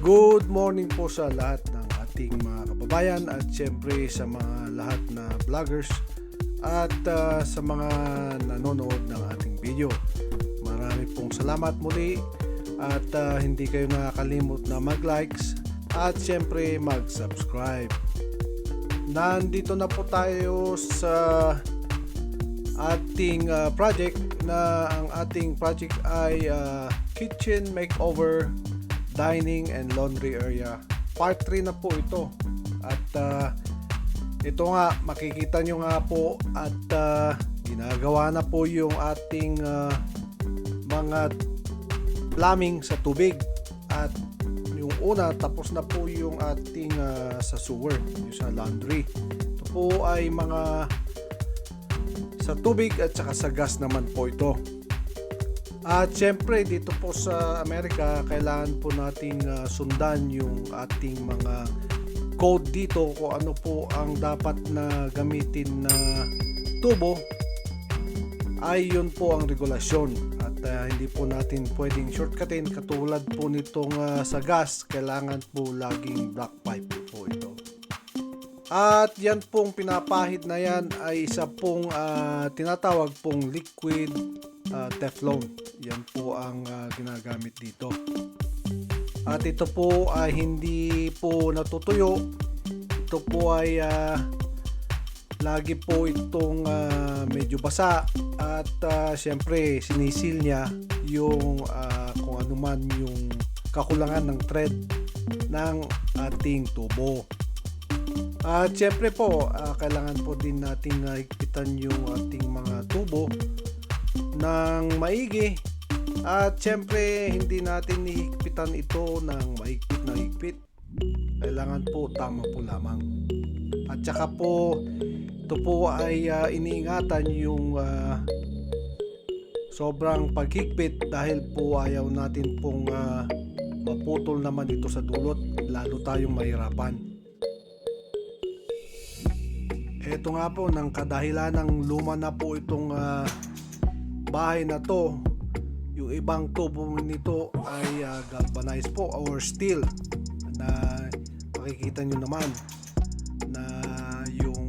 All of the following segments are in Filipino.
Good morning po sa lahat ng ating mga kababayan at syempre sa mga lahat na vloggers at sa mga nanonood ng ating video. Marami pong salamat muli at hindi kayo nakakalimot na mag-likes at syempre mag-subscribe. Nandito na po tayo sa ating project na ang ating project ay kitchen makeover, dining and laundry area. Part 3 na po ito. At ito nga, makikita nyo nga po at ginagawa na po yung ating mga plumbing sa tubig. At yung una, tapos na po yung ating sa sewer, yung sa laundry. Ito po ay mga sa tubig at saka sa gas naman po ito. At syempre dito po sa Amerika, kailangan po nating sundan yung ating mga code dito kung ano po ang dapat na gamitin na tubo, ay yun po ang regulasyon. At hindi po natin pwedeng shortcutin katulad po nitong sa gas, kailangan po laging black pipe po ito. At yan pong pinapahid na yan ay isa pong tinatawag pong liquid Teflon. Yan po ang ginagamit dito. At ito po ay hindi po natutuyo. Ito po ay lagi po itong medyo basa at syempre sinisil niya yung kung ano man yung kakulangan ng thread ng ating tubo. At syempre po kailangan po din nating higpitan yung ating mga tubo ng maigi. At syempre hindi natin hihigpitan ito ng mahigpit na higpit. Kailangan po tama po lamang. At saka po ito po ay iniingatan yung sobrang paghigpit dahil po ayaw natin pong maputol naman ito sa dulot, lalo tayong mahirapan. Ito nga po, ng kadahilan ng luma na po itong bahay na to, yung ibang tubo nito ay galvanized po or steel, na makikita nyo naman na yung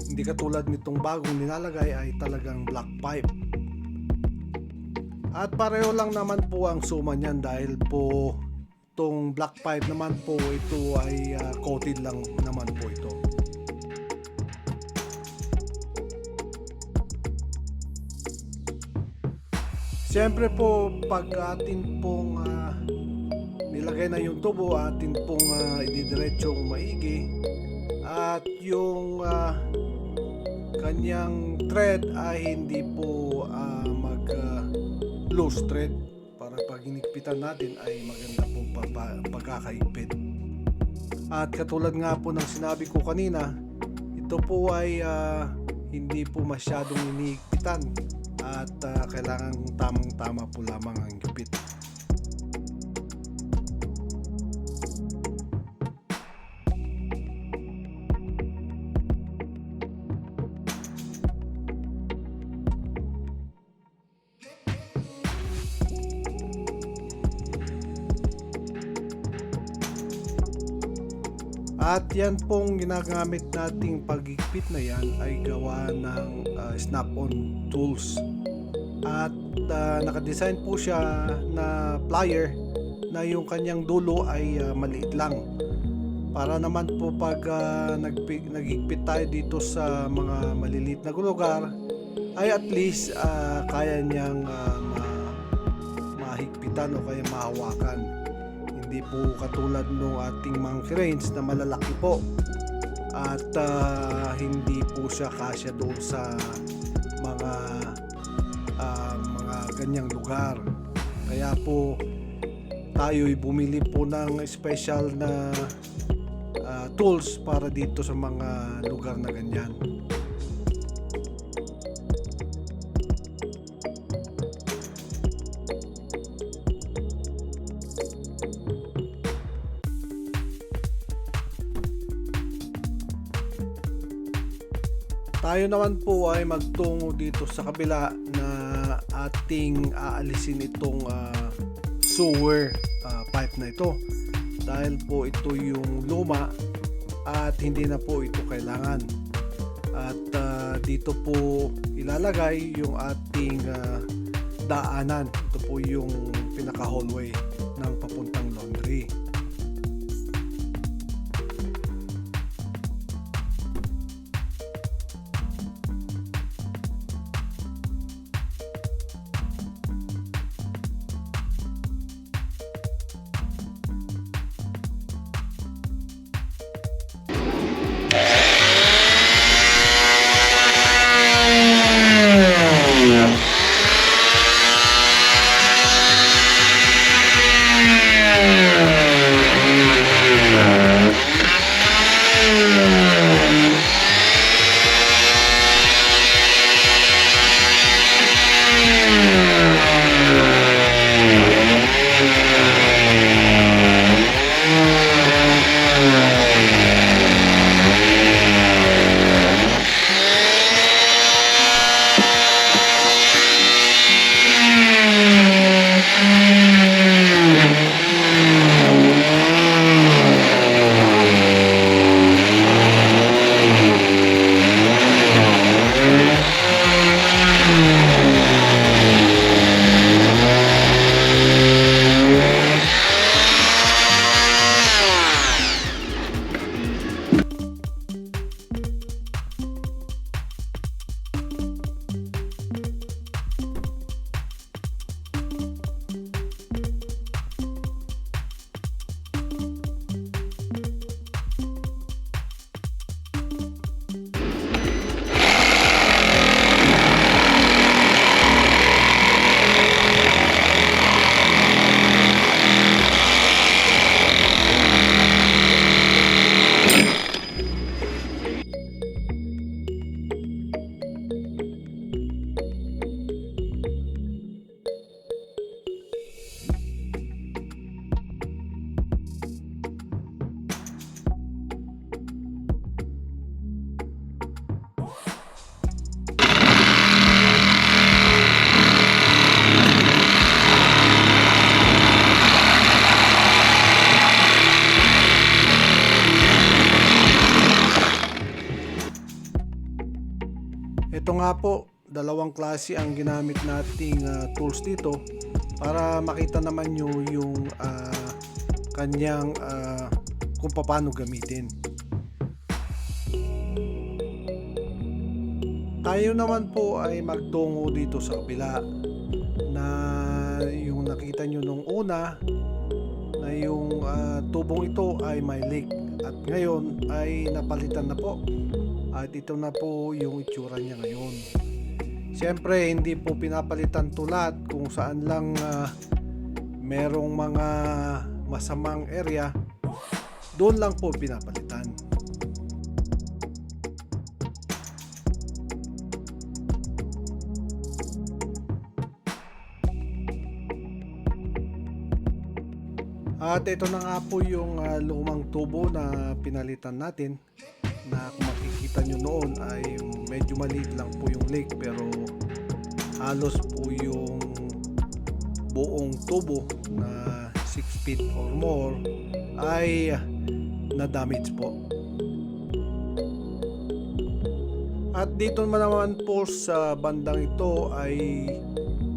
hindi katulad nitong bagong nilalagay ay talagang black pipe. At pareho lang naman po ang suma niyan dahil po itong black pipe naman po ito ay coated lang naman po ito. Siyempre po pag atin pong nilagay na yung tubo, atin pong ididiretsong maigi at yung kanyang thread ay hindi po mag loose thread, para pag hinigpitan natin ay maganda po pagkakahigpit. At katulad nga po ng sinabi ko kanina, ito po ay hindi po masyadong hinihigpitan at kailangan tamang-tama po lamang ang gupit. At yan pong ginagamit nating paghigpit na yan ay gawa ng snap-on tools. At nakadesign po siya na plier na yung kanyang dulo ay maliit lang. Para naman po pag naghigpit tayo dito sa mga maliliit na lugar ay at least kaya niyang mahigpitan o kaya mahawakan. Hindi po katulad ng ating monkey wrench na malalaki po at hindi po siya kasya doon sa mga ganyang lugar. Kaya po tayo'y bumili po ng special na tools para dito sa mga lugar na ganyan. Tayo naman po ay magtungo dito sa kabila na ating aalisin itong sewer pipe na ito. dahil po ito yung luma at hindi na po ito kailangan. At dito po ilalagay yung ating daanan. Ito po yung pinaka hallway ng papuntang laundry. Ito nga po, dalawang klase ang ginamit nating tools dito para makita naman nyo yung kanyang kung paano gamitin. Tayo naman po ay magtungo dito sa kabila na yung nakita nyo nung una na yung tubong ito ay may leak at ngayon ay napalitan na po. At ito na po yung itsura niya ngayon. Siyempre hindi po pinapalitan tulad kung saan lang merong mga masamang area, doon lang po pinapalitan. At ito na nga po yung lumang tubo na pinalitan natin, na kung makikita nyo noon ay medyo maliit lang po yung leak, pero halos po yung buong tubo na 6 feet or more ay na-damage po. At dito naman po sa bandang ito ay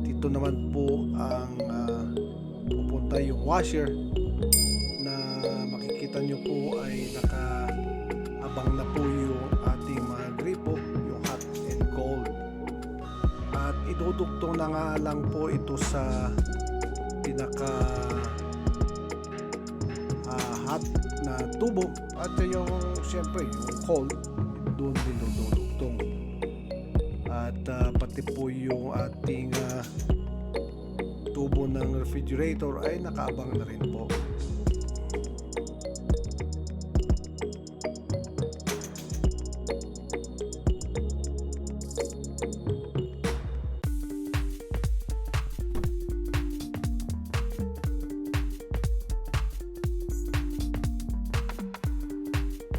dito naman po ang pupunta yung washer na makikita nyo po ay nakaabang na po yung ating mga gripo, yung hot and cold. At idudugtong na nga lang po ito sa pinaka hot na tubo, at yung siyempre yung cold doon din dudugtong. At pati po yung ating tubo ng refrigerator ay nakaabang na rin po.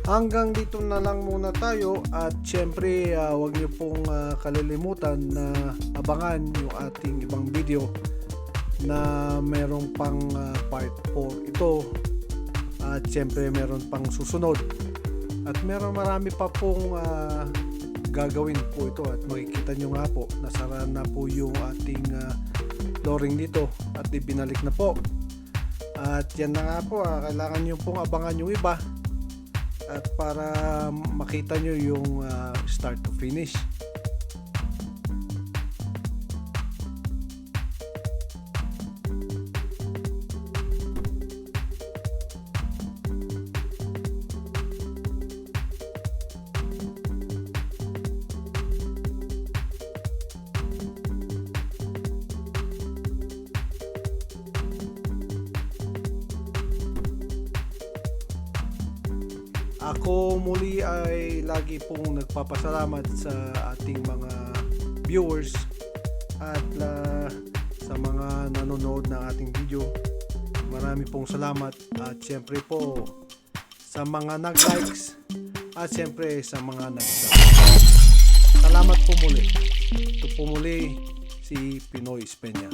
Hanggang dito na lang muna tayo, at syempre huwag niyo pong kalilimutan na abangan yung ating ibang video na merong pang part 4 ito At siyempre meron pang susunod. At marami pa pong gagawin po ito. At makikita nyo nga po, nasara na po yung ating flooring dito at ibinalik na po. At yan na nga po, kailangan nyo pong abangan yung iba at para makita nyo yung start to finish. Ako muli ay lagi pong nagpapasalamat sa ating mga viewers at sa mga nanonood ng ating video. Marami pong salamat at siyempre po sa mga nag-likes at siyempre sa mga nag-subscribe. Salamat po muli. Ito po muli si Pinoy Espeña.